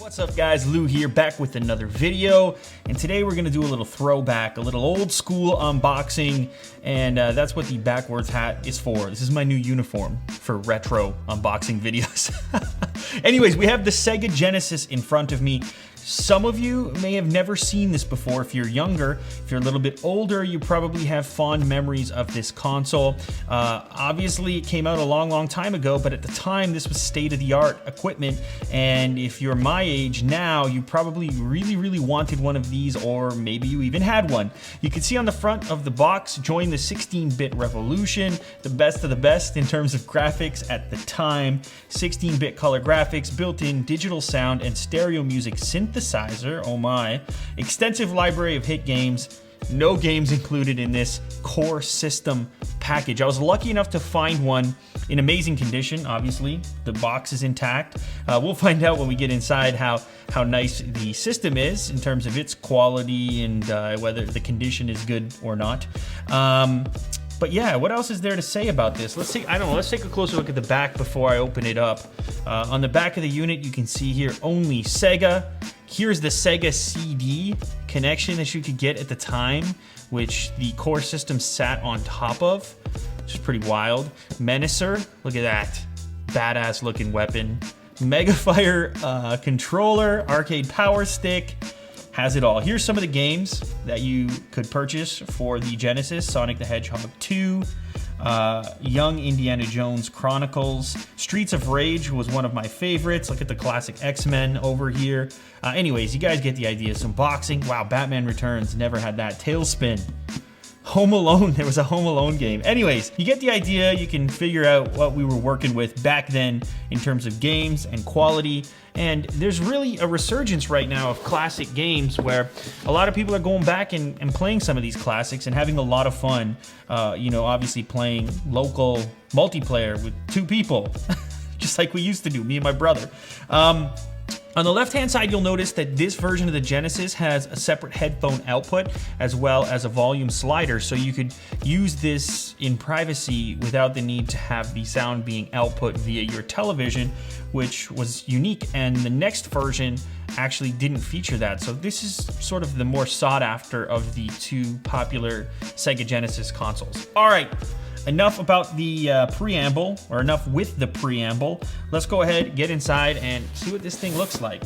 What's up guys, Lou here, back with another video, and today we're going to do a little throwback, a little old school unboxing, and that's what the backwards hat is for. This is my new uniform for retro unboxing videos. Anyways, we have the Sega Genesis in front of me. Some of you may have never seen this before. If you're younger, if you're a little bit older, you probably have fond memories of this console. Obviously, it came out a long time ago, but at the time, this was state-of-the-art equipment. And if you're my age now, you probably really wanted one of these, or maybe you even had one. You can see on the front of the box, join the 16-bit revolution, the best of the best in terms of graphics at the time. 16-bit color graphics, built-in digital sound, and stereo music synthesizer, oh my. Extensive library of hit games. No games included in this core system package. I was lucky enough to find one in amazing condition, obviously. The box is intact. We'll find out when we get inside how nice the system is in terms of its quality and whether the condition is good or not. But yeah, what else is there to say about this? Let's take a closer look at the back before I open it up. On the back of the unit, you can see here only Sega. Here's the Sega CD connection that you could get at the time, which the core system sat on top of, which is pretty wild. Menacer, look at that. Badass looking weapon. Megafire controller, arcade power stick. Has it all. Here's some of the games that you could purchase for the Genesis. Sonic the Hedgehog 2, Young Indiana Jones Chronicles, Streets of Rage was one of my favorites. Look at the classic X-Men over here. Anyways, you guys get the idea. Some boxing. Wow, Batman Returns, never had that. Tailspin. Home Alone, there was a Home Alone game. Anyways, you get the idea. You can figure out what we were working with back then in terms of games and quality. And there's really a resurgence right now of classic games where a lot of people are going back and playing some of these classics and having a lot of fun. You know, obviously playing local multiplayer with 2 people, just like we used to do, me and my brother. On the left-hand side, you'll notice that this version of the Genesis has a separate headphone output as well as a volume slider, so you could use this in privacy without the need to have the sound being output via your television, which was unique, and the next version actually didn't feature that. So this is sort of the more sought after of the 2 popular Sega Genesis consoles. All right. Enough about the preamble, or enough with the preamble. Let's go ahead, get inside, and see what this thing looks like.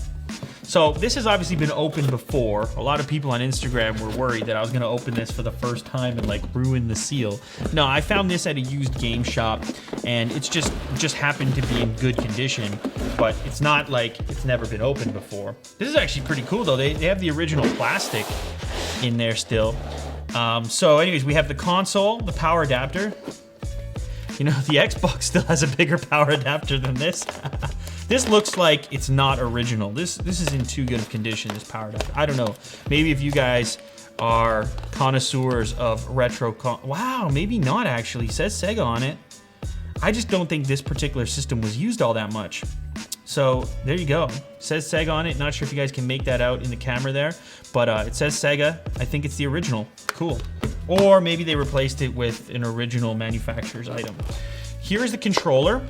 So this has obviously been opened before. A lot of people on Instagram were worried that I was gonna open this for the first time and like ruin the seal. No, I found this at a used game shop, and it's just happened to be in good condition, but it's not like it's never been opened before. This is actually pretty cool though. They have the original plastic in there still. So anyways, we have the console, the power adapter. You know, the Xbox still has a bigger power adapter than this. This looks like it's not original. This is in too good of condition, this power adapter. I don't know. Maybe if you guys are connoisseurs of retro wow, maybe not actually. It says Sega on it. I just don't think this particular system was used all that much. So there you go. It says Sega on it. Not sure if you guys can make that out in the camera there, but it says Sega. I think it's the original. Cool. Or maybe they replaced it with an original manufacturer's item. Here's the controller.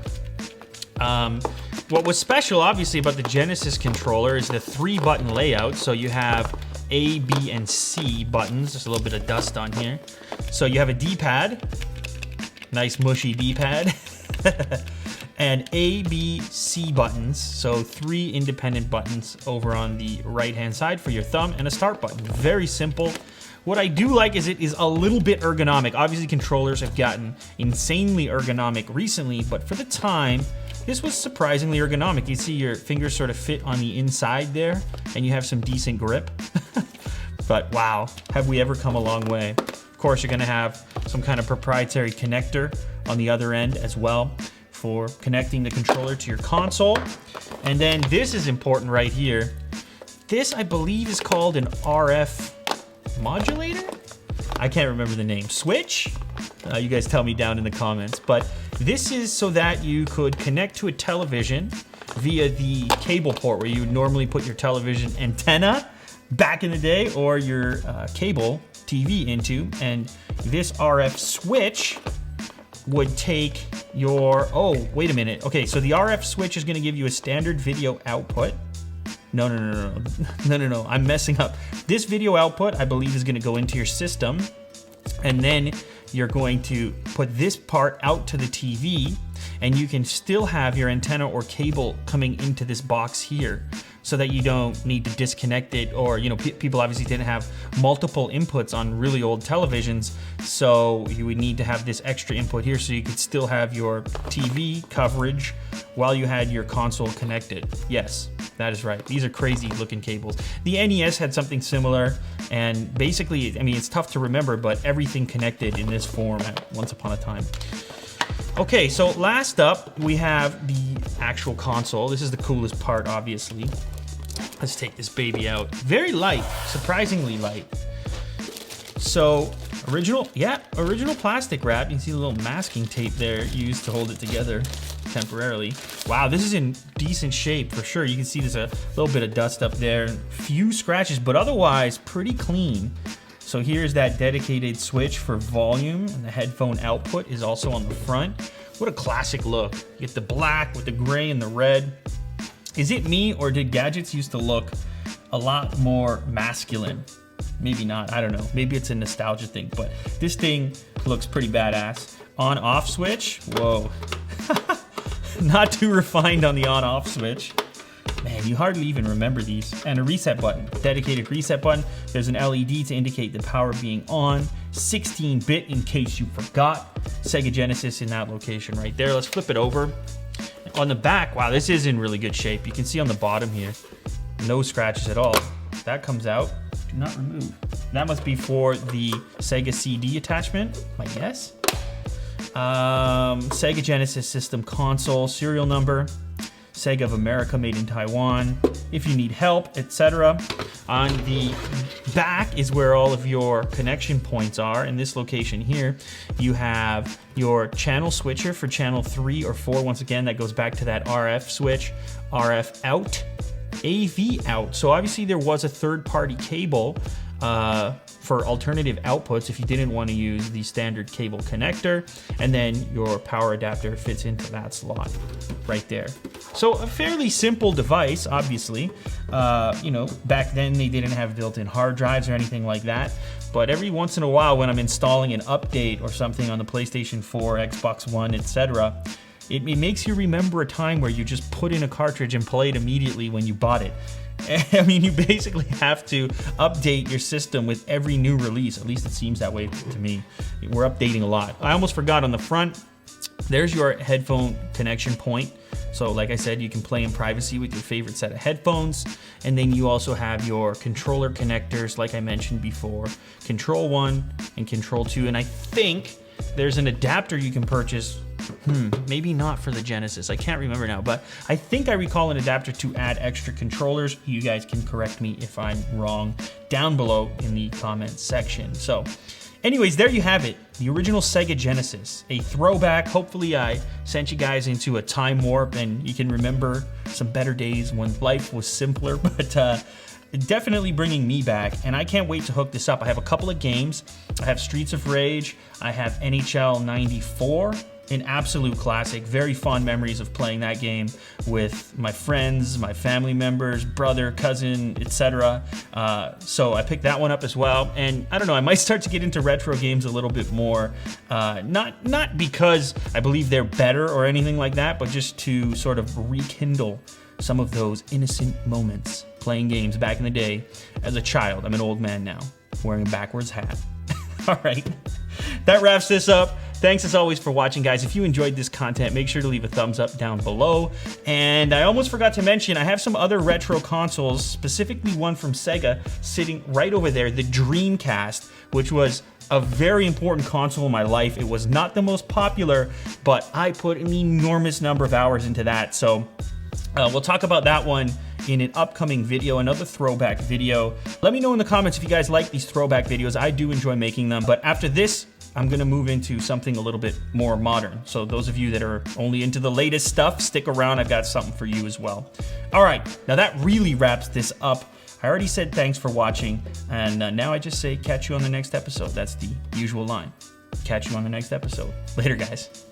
What was special, obviously, about the Genesis controller is the 3-button layout. So you have A, B, and C buttons. There's a little bit of dust on here. So you have a D-pad. Nice mushy D-pad. And A, B, C buttons, so 3 independent buttons over on the right-hand side for your thumb, and a start button. Very simple. What I do like is it is a little bit ergonomic. Obviously, controllers have gotten insanely ergonomic recently, but for the time, this was surprisingly ergonomic. You see your fingers sort of fit on the inside there, and you have some decent grip. But wow, have we ever come a long way. Of course, you're gonna have some kind of proprietary connector on the other end as well, for connecting the controller to your console. And then this is important right here. This, I believe, is called an RF modulator? I can't remember the name. Switch? You guys tell me down in the comments. But this is so that you could connect to a television via the cable port where you would normally put your television antenna back in the day, or your cable TV into. And this RF switch would take your, oh, wait a minute. Okay, so the RF switch is gonna give you a standard video output. No. I'm messing up. This video output, I believe, is going to go into your system, and then you're going to put this part out to the TV, and you can still have your antenna or cable coming into this box here, so that you don't need to disconnect it, or, you know, people obviously didn't have multiple inputs on really old televisions, so you would need to have this extra input here so you could still have your TV coverage while you had your console connected. Yes, that is right. These are crazy looking cables. The NES had something similar, and basically, I mean, it's tough to remember, but everything connected in this format once upon a time. Okay, so last up, we have the actual console. This is the coolest part, obviously. Let's take this baby out. Very light, surprisingly light. So, original plastic wrap. You can see the little masking tape there used to hold it together temporarily. Wow, this is in decent shape for sure. You can see there's a little bit of dust up there, few scratches, but otherwise pretty clean. So here's that dedicated switch for volume, and the headphone output is also on the front. What a classic look. You get the black with the gray and the red. Is it me, or did gadgets used to look a lot more masculine? Maybe not, I don't know. Maybe it's a nostalgia thing, but this thing looks pretty badass. On-off switch, whoa. Not too refined on the on-off switch. Man, you hardly even remember these. And a reset button, dedicated reset button. There's an LED to indicate the power being on. 16-bit in case you forgot. Sega Genesis in that location right there. Let's flip it over. On the back, wow, this is in really good shape. You can see on the bottom here, no scratches at all. That comes out, do not remove. That must be for the Sega CD attachment, my guess. Sega Genesis system console, serial number, Sega of America, made in Taiwan, if you need help, etc. On the back is where all of your connection points are. In this location here, you have your channel switcher for channel 3 or 4. Once again, that goes back to that RF switch, RF out, AV out. So obviously there was a third-party cable for alternative outputs if you didn't want to use the standard cable connector, and then your power adapter fits into that slot right there. So a fairly simple device, obviously. You know, back then they didn't have built-in hard drives or anything like that, but every once in a while when I'm installing an update or something on the PlayStation 4, Xbox One, etc., it makes you remember a time where you just put in a cartridge and play it immediately when you bought it. I mean, you basically have to update your system with every new release. At least it seems that way to me. We're updating a lot. I almost forgot, on the front, there's your headphone connection point. So like I said, you can play in privacy with your favorite set of headphones. And then you also have your controller connectors, like I mentioned before, Control 1 and Control 2. And I think there's an adapter you can purchase. Maybe not for the Genesis. I can't remember now, but I think I recall an adapter to add extra controllers. You guys can correct me if I'm wrong down below in the comments section. So anyways, there you have it. The original Sega Genesis, a throwback. Hopefully I sent you guys into a time warp and you can remember some better days when life was simpler, but definitely bringing me back, and I can't wait to hook this up. I have a couple of games. I have Streets of Rage. I have NHL 94. An absolute classic. Very fond memories of playing that game with my friends, my family members, brother, cousin, etc. So I picked that one up as well. And I don't know, I might start to get into retro games a little bit more. Not because I believe they're better or anything like that, but just to sort of rekindle some of those innocent moments playing games back in the day as a child. I'm an old man now, wearing a backwards hat. All right, that wraps this up. Thanks as always for watching, guys. If you enjoyed this content, make sure to leave a thumbs up down below. And I almost forgot to mention, I have some other retro consoles, specifically one from Sega sitting right over there, the Dreamcast, which was a very important console in my life. It was not the most popular, but I put an enormous number of hours into that. So we'll talk about that one in an upcoming video, another throwback video. Let me know in the comments if you guys like these throwback videos. I do enjoy making them, but after this, I'm gonna move into something a little bit more modern. So those of you that are only into the latest stuff, stick around, I've got something for you as well. All right, now that really wraps this up. I already said thanks for watching, and now I just say catch you on the next episode. That's the usual line. Catch you on the next episode. Later, guys.